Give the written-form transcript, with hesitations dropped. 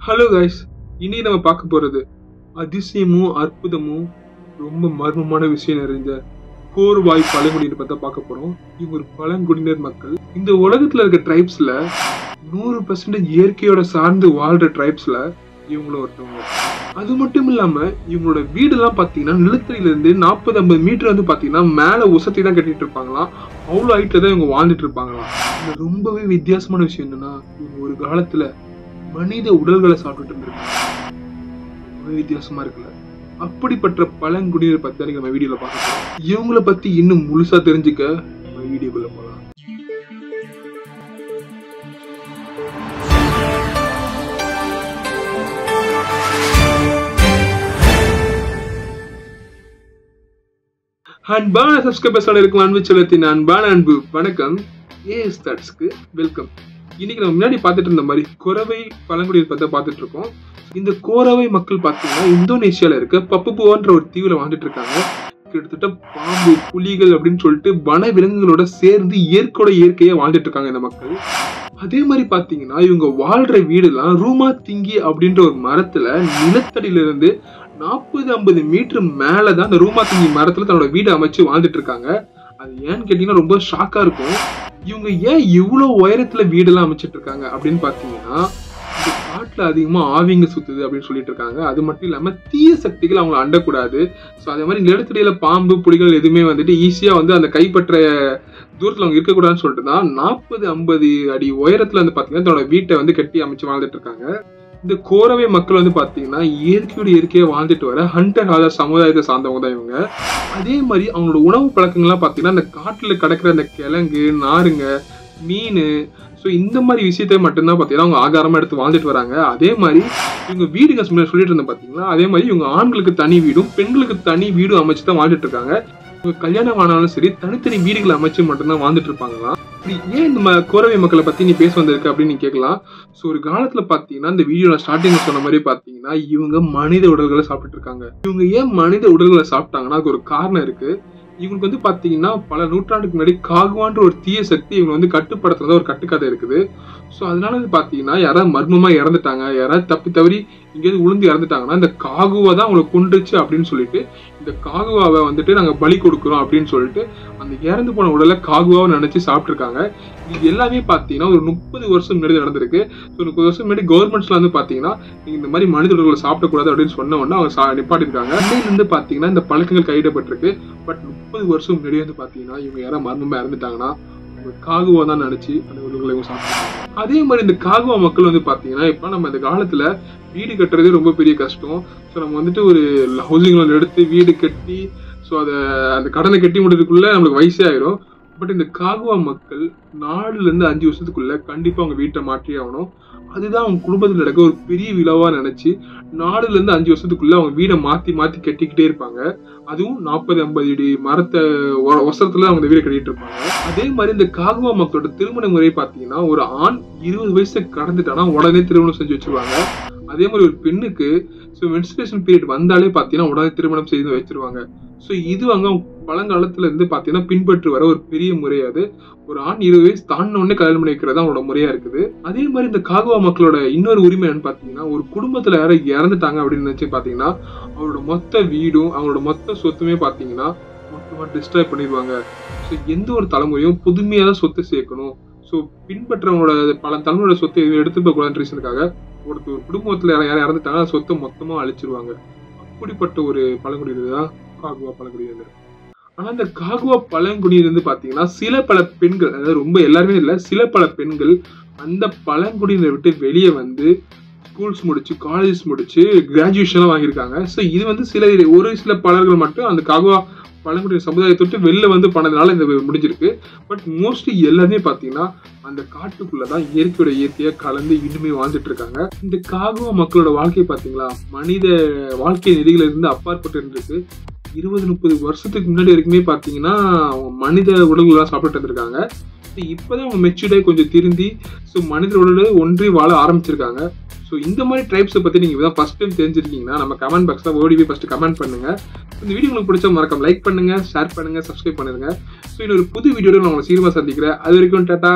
Hello guys, இன்னைக்கு நம்ம பார்க்க போறது அதிசயமும் அற்புதமும் ரொம்ப மர்மமான விஷயம் நிறைஞ்ச கோர்வாய் பழங்குடியினர் பத்தி பார்க்க போறோம். இவங்க ஒரு பழங்குடியினர் மக்கள். இந்த உலகத்துல இருக்க ட்ரைப்ஸ்ல 100% இயற்கையோட சார்ந்து வாழ்ற ட்ரைப்ஸ்ல இவங்களும் ஒருத்தவங்க. அது மட்டும் இல்லாம இவங்களோட வீடெல்லாம் பாத்தீங்கன்னா நிலத்தடியில இருந்து 40-50 மீட்டர் வந்து பாத்தீங்கன்னா மேல உசத்தி தான் கட்டிட்டு இருப்பாங்களாம். அவ்வளவு ஹைட்ல தான் இவங்க வாழ்ந்துட்டு இருப்பாங்களாம். இந்த ரொம்பவே வித்தியாசமான விஷயம் என்னன்னா, இவங்க ஒரு காலத்துல மனித உடல்களை சாப்பிட்டு இருந்திருக்காங்க. வித்தியாசமா இருக்குல்ல. அப்படிப்பட்ட பழங்குடியினர் பத்தி நம்ம வீடியோல பார்க்கலாம். இவங்களை பத்தி இன்னும் முழுசா தெரிஞ்சுக்க நம்ம வீடியோக்குள்ள போலாம். அன்பான சப்ஸ்கிரைபர்ஸோட இருக்கும் அன்பு செலுத்தின் அன்பான அன்பு வணக்கம். ஏஎஸ் தாட்ஸ்க்கு வெல்கம். இன்னைக்கு நம்ம முன்னாடி பார்த்துட்டு இருந்த மாதிரி கோரவை பழங்குடியினர் பத்தி பார்த்துட்டு இருக்கோம். இந்த கோரவை மக்கள் பார்த்தீங்கன்னா இந்தோனேஷியால இருக்க பப்புபுவான்ற ஒரு தீவுல வாழ்ந்துட்டு இருக்காங்க. கிட்டத்தட்ட பாம்பு, புலிகள் அப்படின்னு சொல்லிட்டு வன விலங்குகளோட சேர்ந்து இயற்கையா வாழ்ந்துட்டு இருக்காங்க இந்த மக்கள். அதே மாதிரி பாத்தீங்கன்னா இவங்க வாழ்ற வீடுலாம் ரூமா திங்கி அப்படின்ற ஒரு மரத்துல நிலத்தடியில இருந்து 40-50 மீட்டர் மேலதான் அந்த ரூமா திங்கி மரத்துல தன்னோட வீடு அமைச்சு வாழ்ந்துட்டு இருக்காங்க. அது ஏன்னு கேட்டீங்கன்னா ரொம்ப ஷாக்கா இருக்கும். இவங்க ஏன் இவ்வளவு உயரத்துல வீடெல்லாம் அமைச்சிட்டு இருக்காங்க அப்படின்னு பாத்தீங்கன்னா, இந்த காட்டுல அதிகமா ஆவிங்க சுத்துது அப்படின்னு சொல்லிட்டு இருக்காங்க. அது மட்டும் இல்லாம தீய சக்திகள் அவங்களை அண்டக்கூடாது. ஸோ அதே மாதிரி நிலத்தடியில பாம்பு, புலிகள் எதுவுமே வந்துட்டு ஈஸியா வந்து அந்த கைப்பற்ற தூரத்துல அவங்க இருக்கக்கூடாதுன்னு சொல்லிட்டு தான் 40-50 அடி உயரத்துல வந்து பாத்தீங்கன்னா தன்னோட வீட்டை வந்து கட்டி அமைச்சு வாழ்ந்துட்டு இருக்காங்க. இந்த கோரவை மக்கள் வந்து பாத்தீங்கன்னா இயற்கையா வாழ்ந்துட்டு வர ஹண்டர் ஹாலர் சமுதாயத்தை சார்ந்தவங்க தான் இவங்க. அதே மாதிரி அவங்களோட உணவு பழக்கங்கள்லாம் பாத்தீங்கன்னா அந்த காட்டுல கிடக்கிற அந்த கிழங்கு, நாருங்க, மீன், ஸோ இந்த மாதிரி விஷயத்த மட்டும்தான் பாத்தீங்கன்னா அவங்க ஆகாரமா எடுத்து வாழ்ந்துட்டு வராங்க. அதே மாதிரி இவங்க வீடுங்க சொல்லிட்டு இருந்தேன் பாத்தீங்களா, அதே மாதிரி இவங்க ஆண்களுக்கு தனி வீடும் பெண்களுக்கு தனி வீடும் அமைச்சு தான் வாழ்ந்துட்டு இருக்காங்க. கல்யாணம் ஆனாலும் சரி தனித்தனி வீடுகளை அமைச்சு மட்டும்தான் வாழ்ந்துட்டு இருப்பாங்களாம். ஏன் இந்த கோரவை மக்களை பத்தி நீ பேச வந்திருக்க அப்படின்னு நீ கேட்கலாம். ஸோ ஒரு காலத்துல பாத்தீங்கன்னா இந்த வீடியோ ஸ்டார்டிங்ல சொன்ன மாதிரி பாத்தீங்கன்னா இவங்க மனித உடல்களை சாப்பிட்டு இருக்காங்க. இவங்க ஏன் மனித உடல்களை சாப்பிட்டாங்கன்னா அதுக்கு ஒரு காரணம் இருக்கு. இவங்களுக்கு வந்து பாத்தீங்கன்னா பல நூற்றாண்டுக்கு முன்னாடி காகுவான்ற ஒரு தீய சக்தி இவங்க வந்து கட்டுப்படுத்துறதா ஒரு கட்டுக்கதை இருக்குது. ஸோ அதனால வந்து பாத்தீங்கன்னா யாராவது மர்மமா இறந்துட்டாங்க, யாராவது தப்பி தவறி இங்கேயாவது உளுந்து இறந்துட்டாங்கன்னா இந்த காகுவா தான் அவங்களை கொண்டுச்சு அப்படின்னு சொல்லிட்டு இந்த காகுவாவை வந்துட்டு நாங்க பலி கொடுக்குறோம் அப்படின்னு சொல்லிட்டு அந்த இறந்து போன உடலை காகுவாவை நினைச்சு சாப்பிட்டு இருக்காங்க. இது எல்லாமே பாத்தீங்கன்னா ஒரு 30 வருஷம் முன்னாடி நடந்திருக்கு. ஸோ 30 வருஷம் முன்னாடி கவர்மெண்ட்ஸ்ல வந்து பாத்தீங்கன்னா இந்த மாதிரி மனித உடல்களை சாப்பிடக்கூடாது அப்படின்னு சொன்ன உடனே அவங்க நிப்பாட்டிருக்காங்க. இருந்து பாத்தீங்கன்னா இந்த பழக்கங்கள் கையிடப்பட்டிருக்கு. பட் 30 வருஷம் முன்னாடி வந்து பாத்தீங்கன்னா இவங்க யாராவது மர்மமா இறந்துட்டாங்கன்னா காகுவா தான் நினைச்சு அந்த உடல்களை சாப்பிட்டாங்க. அதே மாதிரி இந்த காகுவா மக்கள் வந்து பாத்தீங்கன்னா இப்ப நம்ம இந்த காலத்துல வீடு கட்டுறதே ரொம்ப பெரிய கஷ்டம். ஸோ நம்ம வந்துட்டு ஒரு ஹவுசிங் லோன் எடுத்து வீடு கட்டி ஸோ அந்த கடனை கட்டி முடிறதுக்குள்ள நம்மளுக்கு வயசே ஆயிரும். பட் இந்த காகுவா மக்கள் 4-5 வருஷத்துக்குள்ள கண்டிப்பா அவங்க வீட்டை மாற்றி ஆகணும். அதுதான் அவங்க குடும்பத்தில் நடக்க ஒரு பெரிய விழாவா நினைச்சு 4-5 வருஷத்துக்குள்ள அவங்க வீடை மாத்தி கட்டிக்கிட்டே இருப்பாங்க. அதுவும் 40-50 அடி மரத்தை ஒசரத்துல அவங்க வீடை கட்டிட்டு இருப்பாங்க. அதே மாதிரி இந்த காகுவா மக்களோட திருமண முறை பாத்தீங்கன்னா ஒரு ஆண் 20 வயசு கடந்துட்டானா உடனே திருமணம் செஞ்சு வச்சிருவாங்க. அதே மாதிரி ஒரு பெண்ணுக்கு மென்ஸ்ட்ரேஷன் பீரியட் வந்தாலே பாத்தீங்கன்னா உடனே திருமணம் செய்து வச்சிருவாங்க. ஸோ இது அவங்க பழங்காலத்துல இருந்து பாத்தீங்கன்னா பின்பற்றி வர ஒரு பெரிய முறை. அது ஒரு ஆண் 20 வயசு தாண்டின உடனே கல்யாணம் பண்ணி வைக்கிறது அவங்களோட முறையா இருக்குது. அதே மாதிரி இந்த காகுவா மக்களோட இன்னொரு உரிமை என்னன்னு பாத்தீங்கன்னா ஒரு குடும்பத்துல யாரும் இறந்துட்டாங்க அப்படின்னு நினைச்சு பாத்தீங்கன்னா அவரோட மொத்த வீடும் அவங்களோட மொத்த சொத்துமே பாத்தீங்கன்னா மொத்தமா டிஸ்ட்ராய் பண்ணிடுவாங்க. ஸோ எந்த ஒரு தலைமுறையும் புதுமையா தான் சொத்து சேர்க்கணும். ஸோ பின்பற்றவங்களோட பல தலைமுறையோட சொத்தை எதுவும் எடுத்து போக கூடாதுன்ற ரீசனுக்காக ஒரு குடும்பத்துல யாரும் இறந்துட்டாங்க சொத்தை மொத்தமா அழிச்சிருவாங்க. அப்படிப்பட்ட ஒரு பழங்குடியினர் தான் காகுவா பழங்குடியினர். ஆனா இந்த காகுவா பழங்குடியினர் வந்து பாத்தீங்கன்னா சில பல பெண்கள், அதாவது ரொம்ப எல்லாருமே இல்ல, சில பல பெண்கள் அந்த பழங்குடியினர் விட்டு வெளியே வந்து ஸ்கூல்ஸ் முடிச்சு காலேஜஸ் முடிச்சு கிராஜுவேஷன் வாங்கியிருக்காங்க. ஸோ இது வந்து ஒரு சில பலர்கள் மட்டும் அந்த காகுவா பழங்குடியினர் சமுதாயத்தை விட்டு வெளில வந்து பண்ணதுனால இந்த முடிஞ்சிருக்கு. பட் மோஸ்ட்லி எல்லாமே பாத்தீங்கன்னா அந்த காட்டுக்குள்ளதான் இயற்கையா கலந்து இனிமே வாழ்ந்துட்டு இருக்காங்க. இந்த காகுவா மக்களோட வாழ்க்கை பாத்தீங்களா மனித வாழ்க்கை நெறிகளை இருந்து அப்பாற்பட்டு இருந்திருக்கு. 20-30 வருஷத்துக்கு முன்னாடி வரைக்குமே பாத்தீங்கன்னா மனித உடல்கள் சாப்பிட்டு இருந்திருக்காங்க. இப்பதான் அவங்க மெச்சூர்டாக கொஞ்சம் திருந்தி மனித உடல் ஒன்றி வாழ ஆரம்பிச்சிருக்காங்க. ஸோ இந்த மாதிரி ட்ரைப்ஸை பற்றி நீங்கள் இதான் ஃபர்ஸ்ட் டைம் தெரிஞ்சிருக்கீங்கன்னா நம்ம கமெண்ட் பாக்ஸில் ஓடிவி ஃபர்ஸ்ட் கமெண்ட் பண்ணுங்க. இந்த வீடியோ உங்களுக்கு பிடிச்சா மறக்காம லைக் பண்ணுங்க, ஷேர் பண்ணுங்க, சப்ஸ்கிரைப் பண்ணுங்க. ஸோ இன்னொரு புது வீடியோவில் நான் உங்களை சீக்கிரமாக சந்திக்கிறேன். அது வரைக்கும் டாடா.